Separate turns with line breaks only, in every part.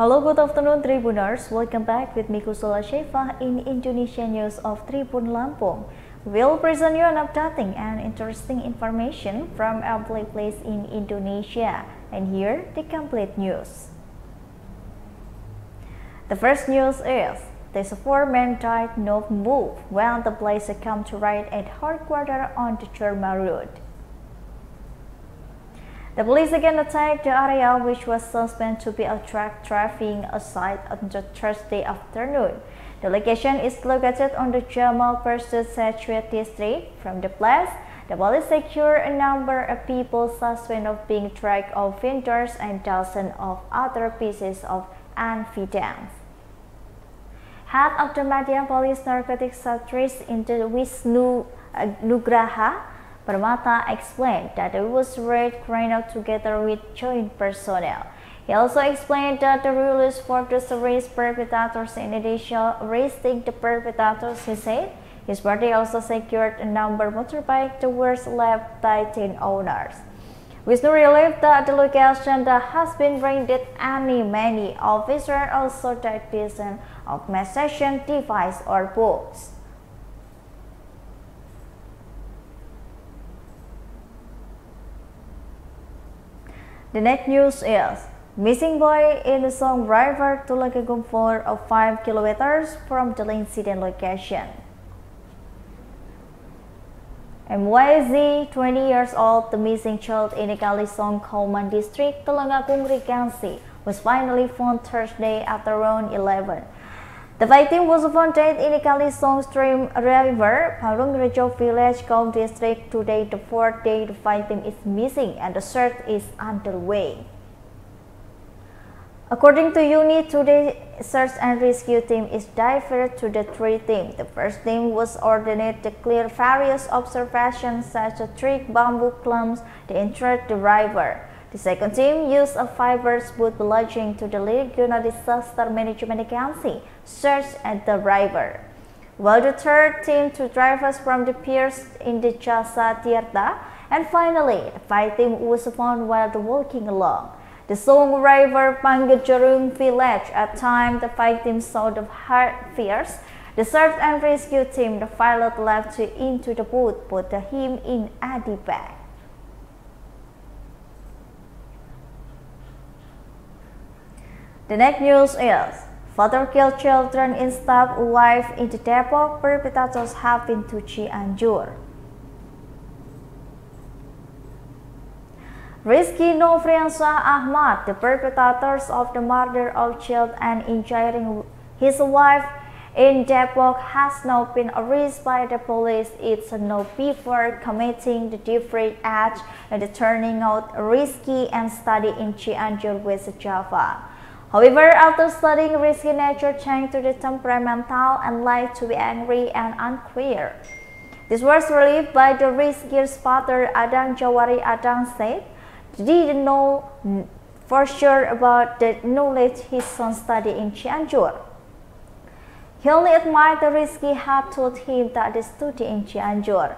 Hello, good afternoon, Tribuners. Welcome back with me, Kusula Shefa, in Indonesia News of Tribun Lampung. We'll present you an updating and interesting information from every place in Indonesia. And here, the complete news. The first news is, there's 4 men died no move when the police come to raid at headquarters on the Jerman road. The police again attacked the area which was suspected to be a drug trafficking site on the Thursday afternoon. The location is located on the Jamal Pursuit Saturated district. From the place, the police secured a number of people suspected of being drug offenders and dozens of other pieces of evidence. Head of the Madhya Police Narcotics Service in the Wisnu Nugraha Permata explained that it was raid carried out together with joint personnel. He also explained that the rules for the series perpetrators in Indonesia, arresting the perpetrators, he said. His party also secured a number of motorbikes that were left by 10 owners. Wisnu relieved that the location that has been raided and many officers also died possession of possession device or books. The next news is, missing boy in the song River Tulungagung 4 of 5 kilometers from the incident location. MYZ, 20 years old, the missing child in the Kalisong Kauman district, Tulungagung Regency, was finally found Thursday at around 11. The victim was found dead in the Kalisong Stream River, Palungrejo Village, Kaum district. Today, the 4th day the victim is missing and the search is underway. According to UNIT, today's search and rescue team is divided to the 3 teams. The first team was ordered to clear various observations such as tree bamboo clumps that entered the river. The second team used a fibers boat belonging to the Regional Disaster Management Agency search at the river, while the third team to drivers from the piers in the Jasa Tirta, and finally the 5th team was found while walking along the Song River Panggejerung village. At time the 5th team saw the hard fears. The search and rescue team, the pilot left into the boat, put him in a bag. The next news is, father killed children in stab wife in the Depok, perpetrators have been to Cianjur. Rizky Novriansah Ahmad, the perpetrators of the murder of child and injuring his wife in Depok, has now been arrested by the police. It's no before committing the different acts and turning out risky and study in Cianjur, West Java. However, after studying risky nature changed to the temperamental and like to be angry and unclear. This was relieved by the riskier's father, Adang Jawari. Adang said he didn't know for sure about the knowledge his son studied in Cianjur. He only admired the risky had told him that they studied in Cianjur.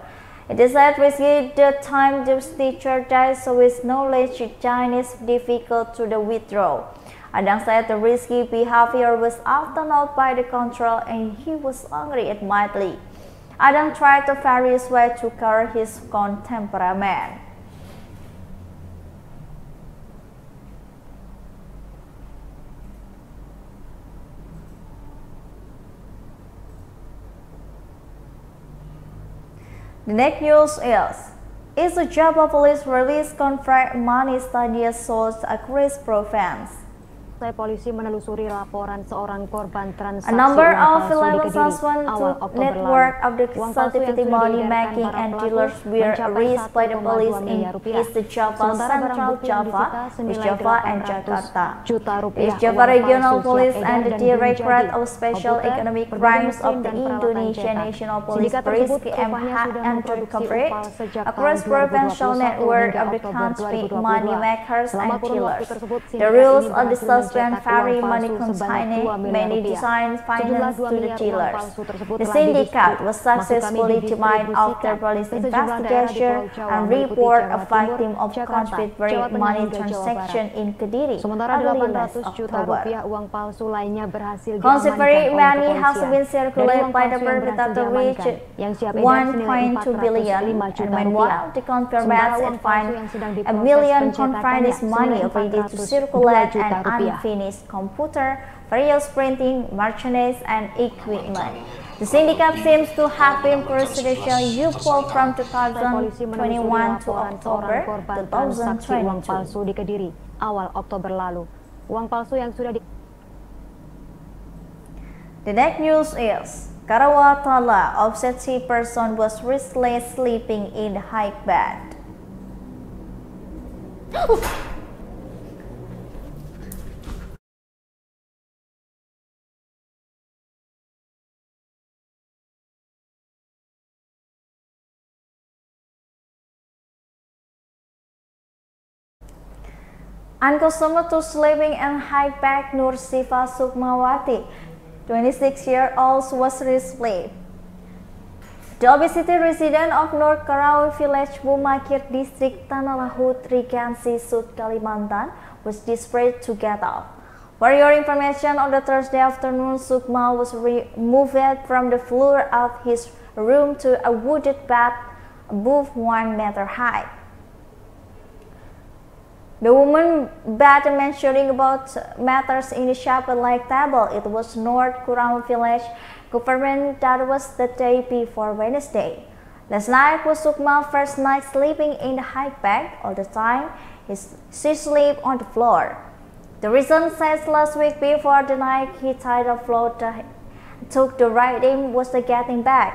It is at risky the time the teacher died, so his knowledge Chinese difficult to withdraw. Adang said the risky behavior was often out by the control and he was angry admittedly. Adang tried the various ways to curb his temperament. The next news is the Java police release conflict money study source across province.
Polisi menelusuri laporan seorang korban transaksi
a number
uang
of
palsu di
11
Kediri
suspects
awal
to
Oktober
network
lalu.
of the
Uang palsu yang
certificate
sudah
money
diedarkan
making
para
and
pelaku
dealers were
mencapai
arrested by the
1,2
police in
miliar rupiah.
East Java,
Sementara barang
Central
bukti yang
Java,
disita
East
senilai
Java and
800
Jakarta.
juta rupiah.
East Java
Uang
Regional
palsu
Police
siap
and
edar
the
dan
Directorate
belum
of Special
jadi.
Economic
Komputer,
Crimes of
berbagai
the
mesin, dan
Indonesia
peralatan
National
cetak.
Police
Sindikat tersebut
Brisk
rupanya
MH
sudah
and
memproduksi
recovery
upah sejak
across
tahun
provincial
2021
network
hingga
of the
Oktober
country
2022.
money makers
Selama
and
kurun waktu
dealers.
tersebut,
The
sindikat
rules
ini
of the
berhasil
spent very money consigning many designs financed to the dealers. The syndicate was successfully demised after police investigation and report a victim of counterfeit money transaction in Kediri early last October. Counterfeit money has been circulated by the perpetrator reached 1.2 billion, and meanwhile the confirmers had found a million confiscated money ready to circulate and unfinished computer, various printing, merchandise, and equipment. The syndicate seems to have been presidential useful from 2021 to October 2022.
Uang palsu di Kediri awal Oktober lalu. Uang palsu yang sudah di
The next news is Karawatala obsessive person was recently sleeping in the high bed. Unaccustomed to sleeping in high bed, Nur Sifa Sukmawati, 26-year-old, was asleep. The obesity resident of North Karawi village, Bumakir district, Tanah Lahut, Regency Sud, Kalimantan, was desperate to get up. For your information, on the Thursday afternoon, Sukma was moved from the floor of his room to a wooded bed above 1 meter high. The woman bed mentioning about matters in the shape-like table. It was North Kurang village government. That was the day before Wednesday. Last night was Sukma's first night sleeping in the high bed. All the time, she slept on the floor. The reason says last week before the night he tied the floor took the right aim was getting back.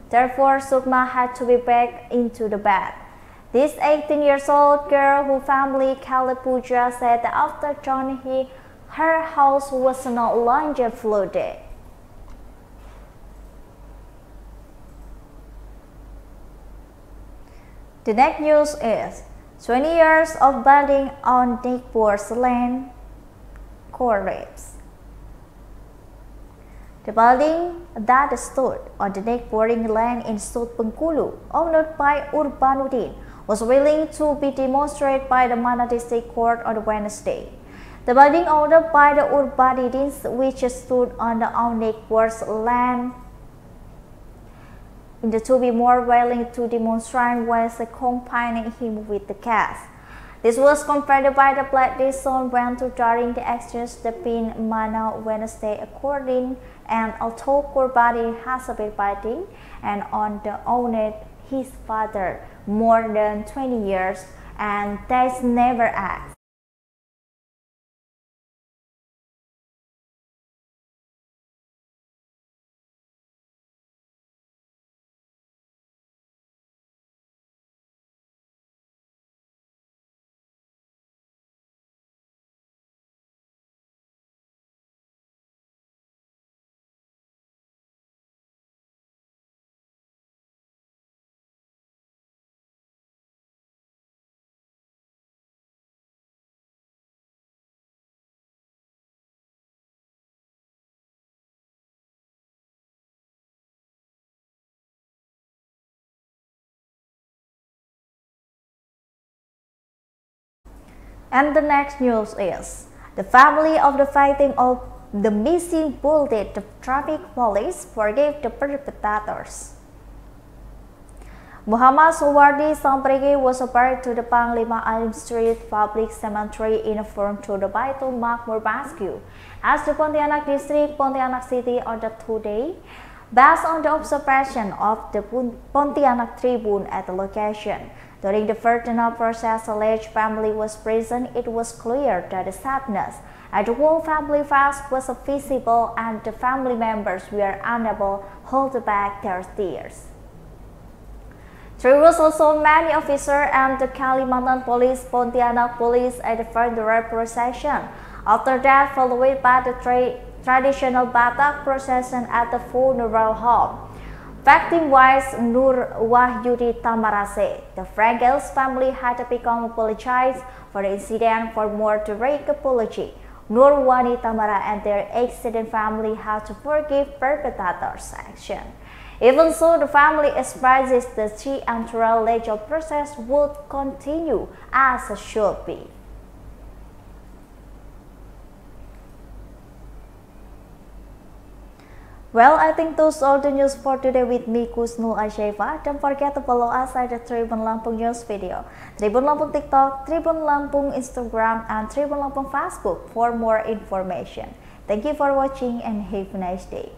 Therefore, Sukma had to be back into the bed. This 18-year-old girl, whose family Kalipuja, said that after dawn her house was no longer flooded. The next news is 20 years of building on Nickbor's land collapse. The building that stood on the Nickboring land in Sud Bengkulu, owned by Urbanuddin, was willing to be demonstrated by the Mana District Court on Wednesday. The building owned by the Urbanuddins, which stood on the Nickbor's land, to be more willing to demonstrate was accompanying him with the case. This was confirmed by the plaintiff's son went to during the exchange between Mana Wednesday, according and although Kurbani has been fighting and on the owned his father more than 20 years and that's never asked. And the next news is the family of the victim of the missing bullet. The traffic police forgave the perpetrators. Muhammad Suwardi Sampregi was buried to the Panglima Alim Street Public Cemetery informed to the Baitul Makmur Basque as the Pontianak District, Pontianak City on the today, based on the observation of the Pontianak Tribun at the location. During the funeral process, alleged family was present. It was clear that the sadness at the whole family face was visible and the family members were unable to hold back their tears. There was also many officers and the Kalimantan Police, Pontianak Police at the funeral procession. After that, followed by the traditional Batak procession at the funeral home. Victim-wise, Nur Wahyudi Tamarase. The Fragles family had to become apologized for the incident for more direct apology. Nurwani Tamara and their extended family have to forgive perpetrators' action. Even so, the family expresses the trial legal process would continue as it should be. Well, I think those are the news for today with me, Kusnul Asheva. Don't forget to follow us at the Tribun Lampung news video, Tribun Lampung TikTok, Tribun Lampung Instagram, and Tribun Lampung Facebook for more information. Thank you for watching and have a nice day.